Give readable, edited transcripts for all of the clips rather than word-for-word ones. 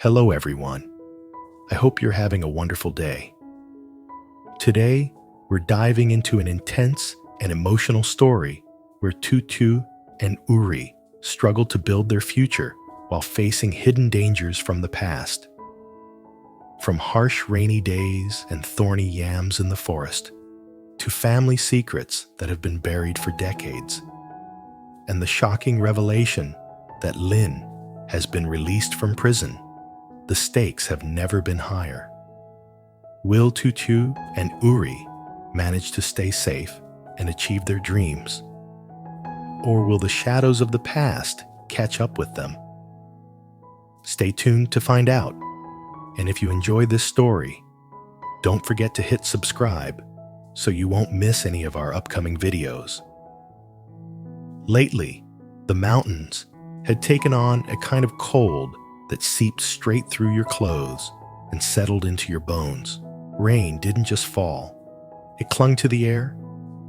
Hello everyone. I hope you're having a wonderful day. Today, we're diving into an intense and emotional story where Tu Tieu and Uri struggle to build their future while facing hidden dangers from the past. From harsh rainy days and thorny yams in the forest, to family secrets that have been buried for decades, and the shocking revelation that Lin has been released from prison, the stakes have never been higher. Will Tu Tieu and Uri manage to stay safe and achieve their dreams? Or will the shadows of the past catch up with them? Stay tuned to find out. And if you enjoy this story, don't forget to hit subscribe so you won't miss any of our upcoming videos. Lately, the mountains had taken on a kind of cold that seeped straight through your clothes and settled into your bones. Rain didn't just fall. It clung to the air,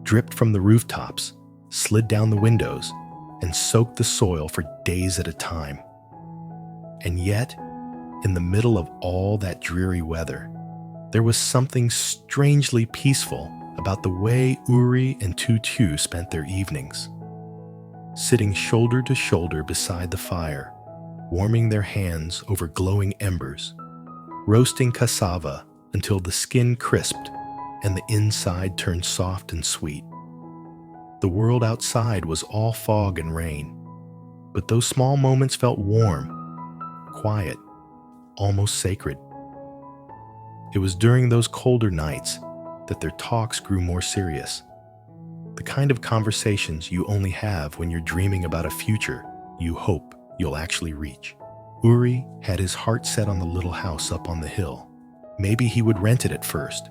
dripped from the rooftops, slid down the windows, and soaked the soil for days at a time. And yet, in the middle of all that dreary weather, there was something strangely peaceful about the way Uri and Tu Tieu spent their evenings. Sitting shoulder to shoulder beside the fire, warming their hands over glowing embers, roasting cassava until the skin crisped and the inside turned soft and sweet. The world outside was all fog and rain, but those small moments felt warm, quiet, almost sacred. It was during those colder nights that their talks grew more serious. The kind of conversations you only have when you're dreaming about a future you hope you'll actually reach. Uri had his heart set on the little house up on the hill. Maybe he would rent it at first.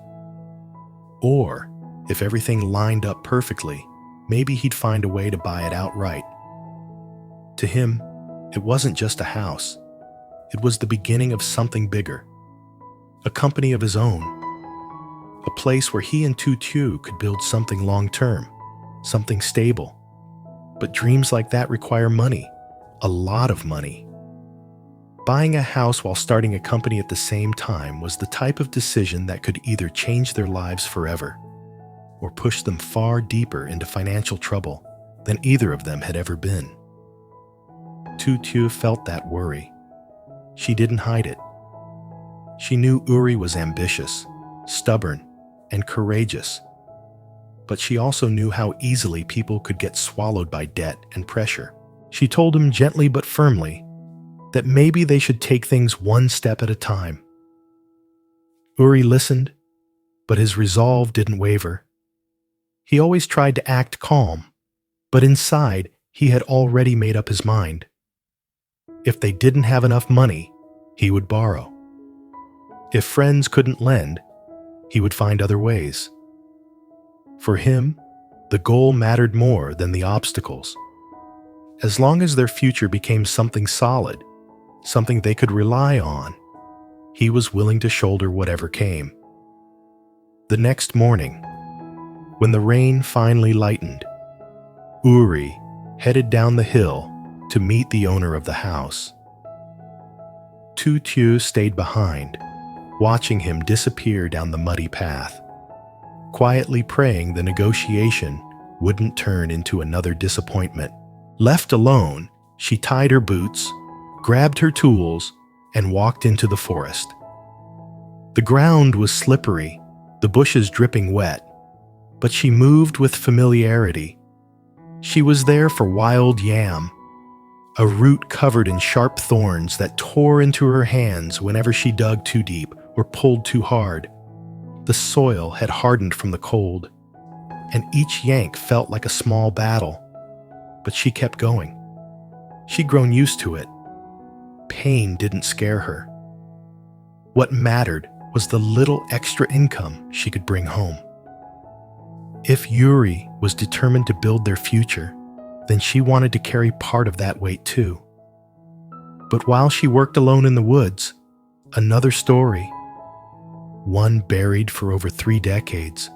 Or, if everything lined up perfectly, maybe he'd find a way to buy it outright. To him, it wasn't just a house. It was the beginning of something bigger. A company of his own. A place where he and Tu Tieu could build something long-term, something stable. But dreams like that require money. A lot of money. Buying a house while starting a company at the same time was the type of decision that could either change their lives forever or push them far deeper into financial trouble than either of them had ever been. Tu Tieu felt that worry. She didn't hide it. She knew Uri was ambitious, stubborn, and courageous, but she also knew how easily people could get swallowed by debt and pressure. She told him gently but firmly that maybe they should take things one step at a time. Uri listened, but his resolve didn't waver. He always tried to act calm, but inside he had already made up his mind. If they didn't have enough money, he would borrow. If friends couldn't lend, he would find other ways. For him, the goal mattered more than the obstacles. As long as their future became something solid, something they could rely on, he was willing to shoulder whatever came. The next morning, when the rain finally lightened, Uri headed down the hill to meet the owner of the house. Tu Tieu stayed behind, watching him disappear down the muddy path, quietly praying the negotiation wouldn't turn into another disappointment. Left alone, she tied her boots, grabbed her tools, and walked into the forest. The ground was slippery, the bushes dripping wet, but she moved with familiarity. She was there for wild yam, a root covered in sharp thorns that tore into her hands whenever she dug too deep or pulled too hard. The soil had hardened from the cold, and each yank felt like a small battle. But she kept going. She'd grown used to it. Pain didn't scare her. What mattered was the little extra income she could bring home. If Uri was determined to build their future, then she wanted to carry part of that weight too. But while she worked alone in the woods, another story, one buried for over 3 decades,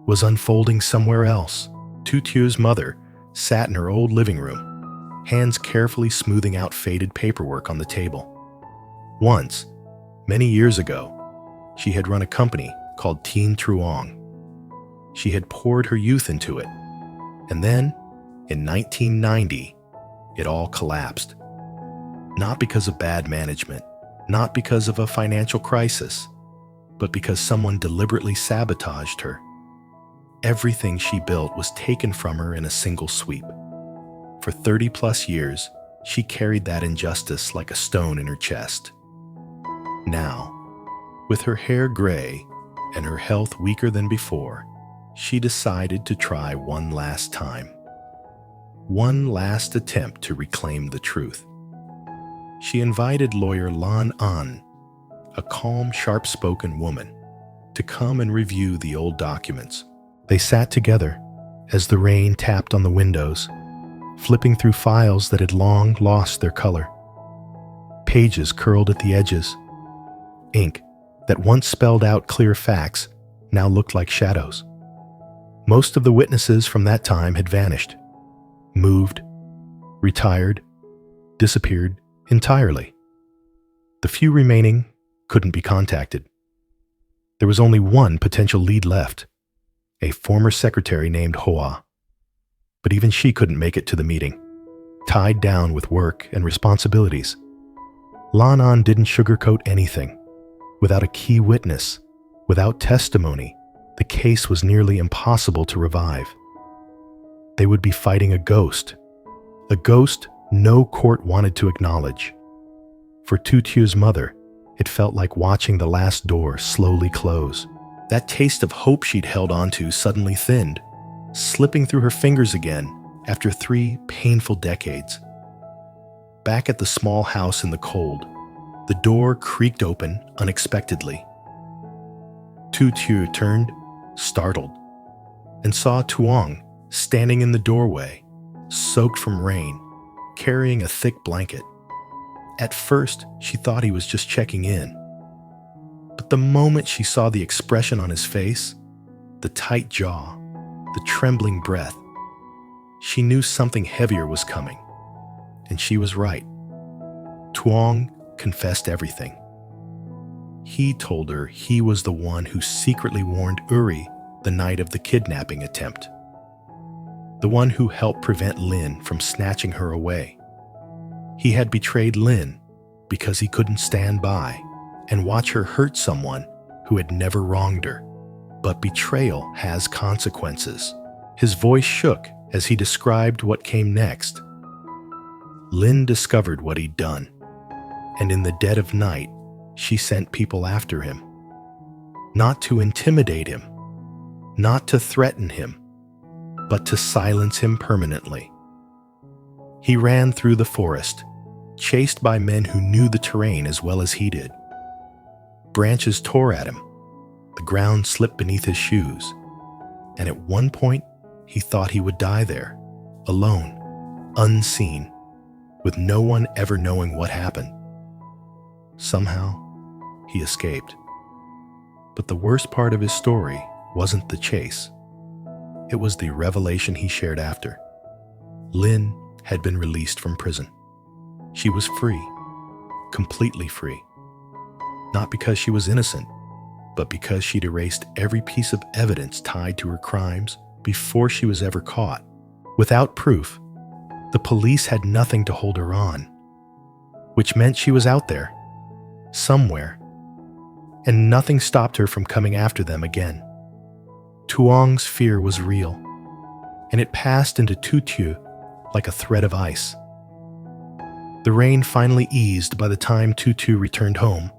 was unfolding somewhere else. Tu Tieu's mother sat in her old living room, hands carefully smoothing out faded paperwork on the table. Once, many years ago, she had run a company called Teen Truong. She had poured her youth into it, and then, in 1990, it all collapsed. Not because of bad management, not because of a financial crisis, but because someone deliberately sabotaged her. Everything she built was taken from her in a single sweep. For 30-plus years, she carried that injustice like a stone in her chest. Now, with her hair gray and her health weaker than before, she decided to try one last time. One last attempt to reclaim the truth. She invited lawyer Lan An, a calm, sharp-spoken woman, to come and review the old documents. They sat together as the rain tapped on the windows, flipping through files that had long lost their color. Pages curled at the edges. Ink that once spelled out clear facts now looked like shadows. Most of the witnesses from that time had vanished, moved, retired, disappeared entirely. The few remaining couldn't be contacted. There was only one potential lead left, a former secretary named Hoa. But even she couldn't make it to the meeting, tied down with work and responsibilities. Lan An didn't sugarcoat anything. Without a key witness, without testimony, the case was nearly impossible to revive. They would be fighting a ghost no court wanted to acknowledge. For Tu Tieu's mother, it felt like watching the last door slowly close. That taste of hope she'd held onto suddenly thinned, slipping through her fingers again after 3 painful decades. Back at the small house in the cold, the door creaked open unexpectedly. Tu Tieu turned, startled, and saw Tuong standing in the doorway, soaked from rain, carrying a thick blanket. At first, she thought he was just checking in. But the moment she saw the expression on his face, the tight jaw, the trembling breath, she knew something heavier was coming. And she was right. Tuong confessed everything. He told her he was the one who secretly warned Uri the night of the kidnapping attempt. The one who helped prevent Lin from snatching her away. He had betrayed Lin because he couldn't stand by and watch her hurt someone who had never wronged her. But betrayal has consequences. His voice shook as he described what came next. Lin discovered what he'd done, and in the dead of night, she sent people after him. Not to intimidate him, not to threaten him, but to silence him permanently. He ran through the forest, chased by men who knew the terrain as well as he did. Branches tore at him. The ground slipped beneath his shoes, and at one point, he thought he would die there, alone, unseen, with no one ever knowing what happened. Somehow, he escaped. But the worst part of his story wasn't the chase. It was the revelation he shared after. Lin had been released from prison. She was free, completely free. Not because she was innocent, but because she'd erased every piece of evidence tied to her crimes before she was ever caught. Without proof, the police had nothing to hold her on, which meant she was out there, somewhere, and nothing stopped her from coming after them again. Tuong's fear was real, and it passed into Tu Tieu like a thread of ice. The rain finally eased by the time Tu Tieu returned home,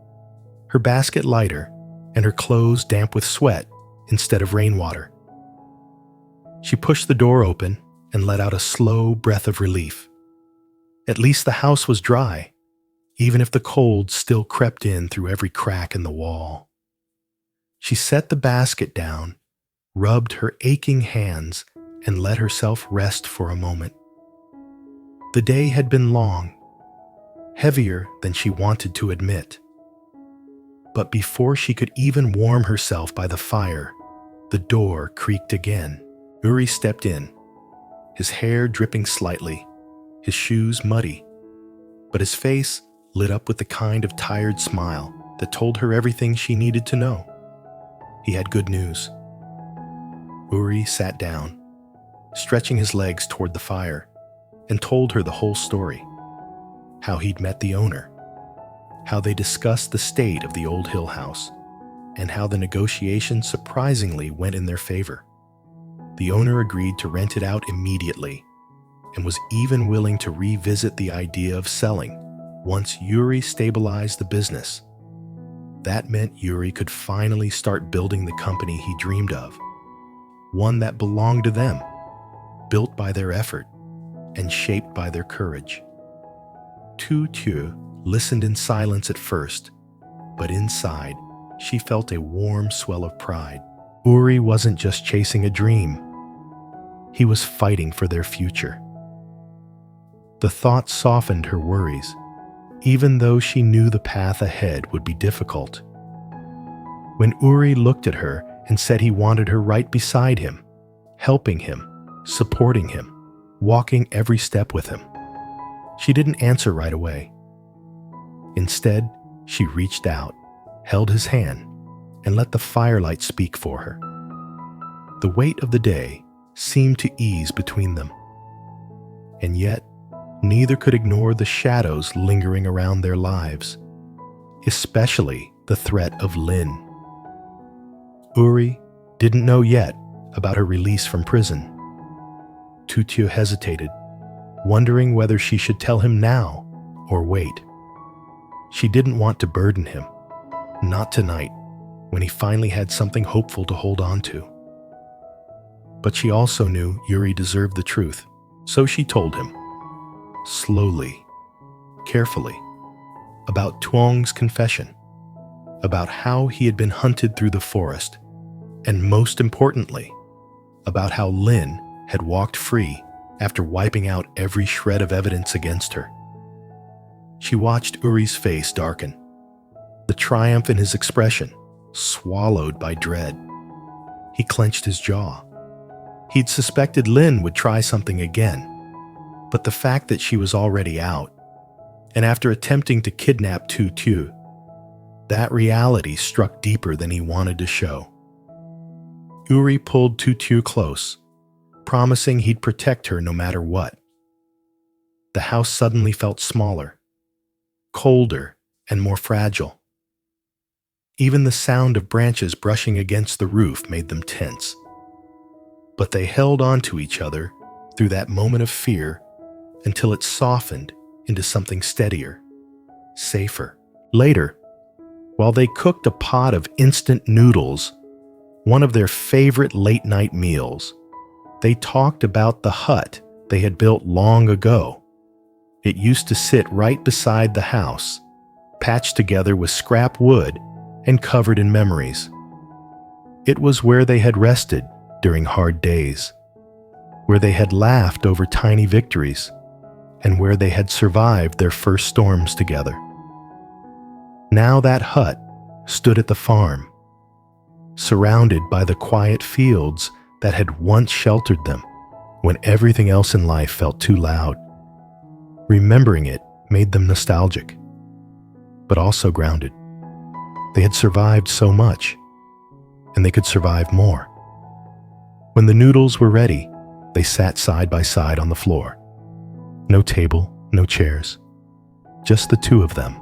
her basket lighter and her clothes damp with sweat instead of rainwater. She pushed the door open and let out a slow breath of relief. At least the house was dry, even if the cold still crept in through every crack in the wall. She set the basket down, rubbed her aching hands, and let herself rest for a moment. The day had been long, heavier than she wanted to admit. But before she could even warm herself by the fire, the door creaked again. Uri stepped in, his hair dripping slightly, his shoes muddy, but his face lit up with the kind of tired smile that told her everything she needed to know. He had good news. Uri sat down, stretching his legs toward the fire, and told her the whole story. How he'd met the owner, how they discussed the state of the old hill house, and how the negotiations surprisingly went in their favor. The owner agreed to rent it out immediately and was even willing to revisit the idea of selling once Uri stabilized the business. That meant Uri could finally start building the company he dreamed of, one that belonged to them, built by their effort and shaped by their courage. Tu Tieu listened in silence at first, but inside, she felt a warm swell of pride. Uri wasn't just chasing a dream. He was fighting for their future. The thought softened her worries, even though she knew the path ahead would be difficult. When Uri looked at her and said he wanted her right beside him, helping him, supporting him, walking every step with him, she didn't answer right away. Instead, she reached out, held his hand, and let the firelight speak for her. The weight of the day seemed to ease between them, and yet neither could ignore the shadows lingering around their lives, especially the threat of Lin. Uri didn't know yet about her release from prison. Tu Tieu hesitated, wondering whether she should tell him now or wait. She didn't want to burden him, not tonight, when he finally had something hopeful to hold on to. But she also knew Uri deserved the truth, so she told him, slowly, carefully, about Tuong's confession, about how he had been hunted through the forest, and most importantly, about how Lin had walked free after wiping out every shred of evidence against her. She watched Uri's face darken, the triumph in his expression swallowed by dread. He clenched his jaw. He'd suspected Lin would try something again, but the fact that she was already out, and after attempting to kidnap Tu Tieu, that reality struck deeper than he wanted to show. Uri pulled Tu Tieu close, promising he'd protect her no matter what. The house suddenly felt smaller, colder, and more fragile. Even the sound of branches brushing against the roof made them tense. But they held on to each other through that moment of fear until it softened into something steadier, safer. Later, while they cooked a pot of instant noodles, one of their favorite late-night meals, they talked about the hut they had built long ago. It used to sit right beside the house, patched together with scrap wood and covered in memories. It was where they had rested during hard days, where they had laughed over tiny victories, and where they had survived their first storms together. Now that hut stood at the farm, surrounded by the quiet fields that had once sheltered them when everything else in life felt too loud. Remembering it made them nostalgic, but also grounded. They had survived so much, and they could survive more. When the noodles were ready, they sat side by side on the floor. No table, no chairs, just the two of them,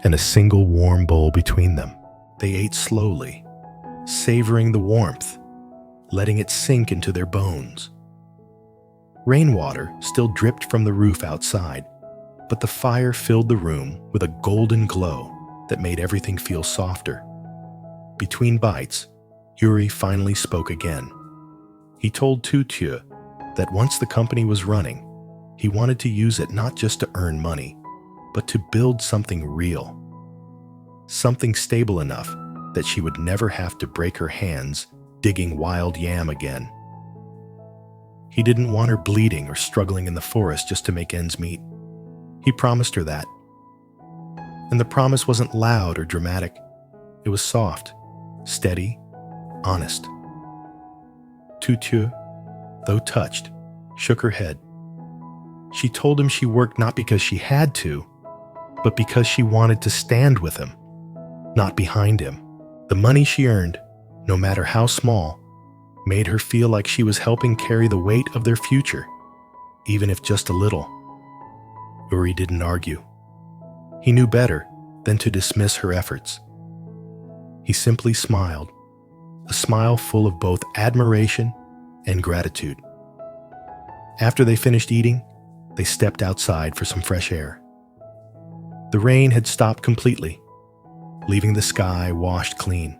and a single warm bowl between them. They ate slowly, savoring the warmth, letting it sink into their bones. Rainwater still dripped from the roof outside, but the fire filled the room with a golden glow that made everything feel softer. Between bites, Uri finally spoke again. He told Tu Tieu that once the company was running, he wanted to use it not just to earn money, but to build something real. Something stable enough that she would never have to break her hands digging wild yam again. He didn't want her bleeding or struggling in the forest just to make ends meet. He promised her that. And the promise wasn't loud or dramatic. It was soft, steady, honest. Tu Tieu, though touched, shook her head. She told him she worked not because she had to, but because she wanted to stand with him, not behind him. The money she earned, no matter how small, made her feel like she was helping carry the weight of their future, even if just a little. Uri didn't argue. He knew better than to dismiss her efforts. He simply smiled, a smile full of both admiration and gratitude. After they finished eating, they stepped outside for some fresh air. The rain had stopped completely, leaving the sky washed clean.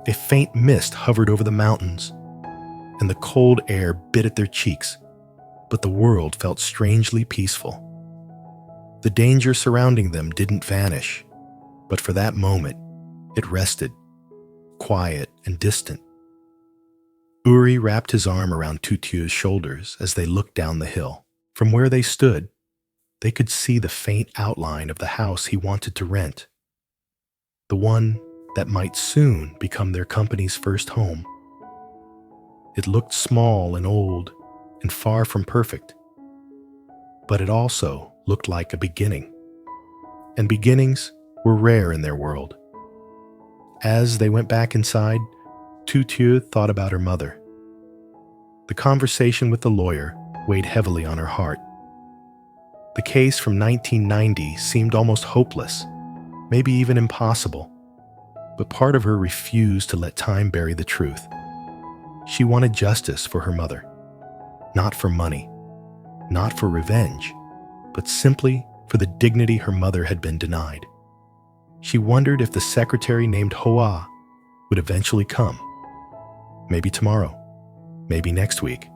A faint mist hovered over the mountains, and the cold air bit at their cheeks, but the world felt strangely peaceful. The danger surrounding them didn't vanish, but for that moment, it rested, quiet and distant. Uri wrapped his arm around Tu Tieu's shoulders as they looked down the hill. From where they stood, they could see the faint outline of the house he wanted to rent, the one that might soon become their company's first home. It looked small and old and far from perfect, but it also looked like a beginning, and beginnings were rare in their world. As they went back inside, Tu Tieu thought about her mother. The conversation with the lawyer weighed heavily on her heart. The case from 1990 seemed almost hopeless, maybe even impossible, but part of her refused to let time bury the truth. She wanted justice for her mother, not for money, not for revenge, but simply for the dignity her mother had been denied. She wondered if the secretary named Hoa would eventually come. Maybe tomorrow, maybe next week,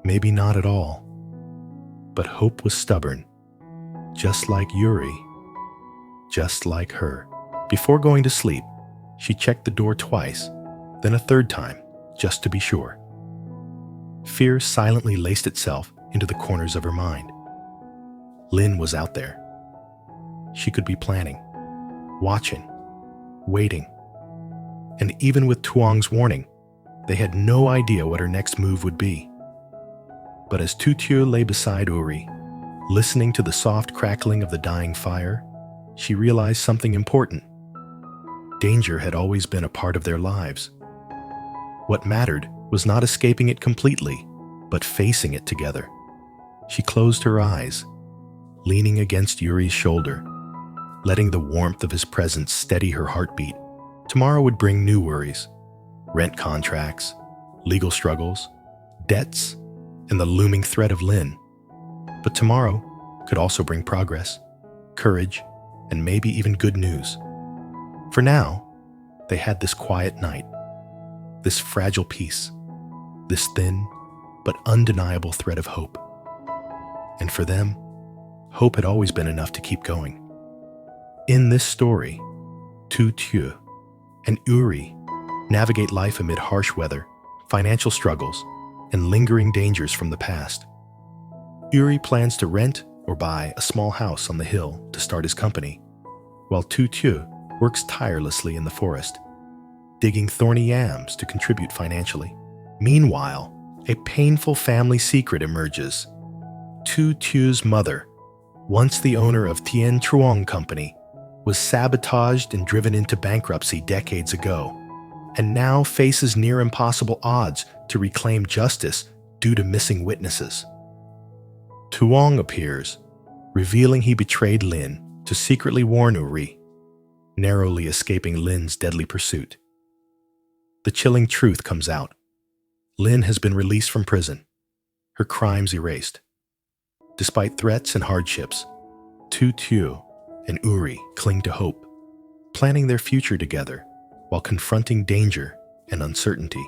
maybe not at all. But hope was stubborn, just like Uri, just like her. Before going to sleep, she checked the door twice, then a third time, just to be sure. Fear silently laced itself into the corners of her mind. Lin was out there. She could be planning, watching, waiting. And even with Tuong's warning, they had no idea what her next move would be. But as Tu Tieu lay beside Uri, listening to the soft crackling of the dying fire, she realized something important. Danger had always been a part of their lives. What mattered was not escaping it completely, but facing it together. She closed her eyes, leaning against Uri's shoulder, letting the warmth of his presence steady her heartbeat. Tomorrow would bring new worries, rent contracts, legal struggles, debts, and the looming threat of Lin. But tomorrow could also bring progress, courage, and maybe even good news. For now, they had this quiet night, this fragile peace, this thin but undeniable thread of hope. And for them, hope had always been enough to keep going. In this story, Tu Tieu and Uri navigate life amid harsh weather, financial struggles, and lingering dangers from the past. Uri plans to rent or buy a small house on the hill to start his company, while Tu Tieu works tirelessly in the forest, digging thorny yams to contribute financially. Meanwhile, a painful family secret emerges. Tu Tieu's mother, once the owner of Tien Truong Company, was sabotaged and driven into bankruptcy decades ago, and now faces near impossible odds to reclaim justice due to missing witnesses. Truong appears, revealing he betrayed Lin to secretly warn Uri, narrowly escaping Lin's deadly pursuit. The chilling truth comes out. Lin has been released from prison, her crimes erased. Despite threats and hardships, Tu Tieu and Uri cling to hope, planning their future together while confronting danger and uncertainty.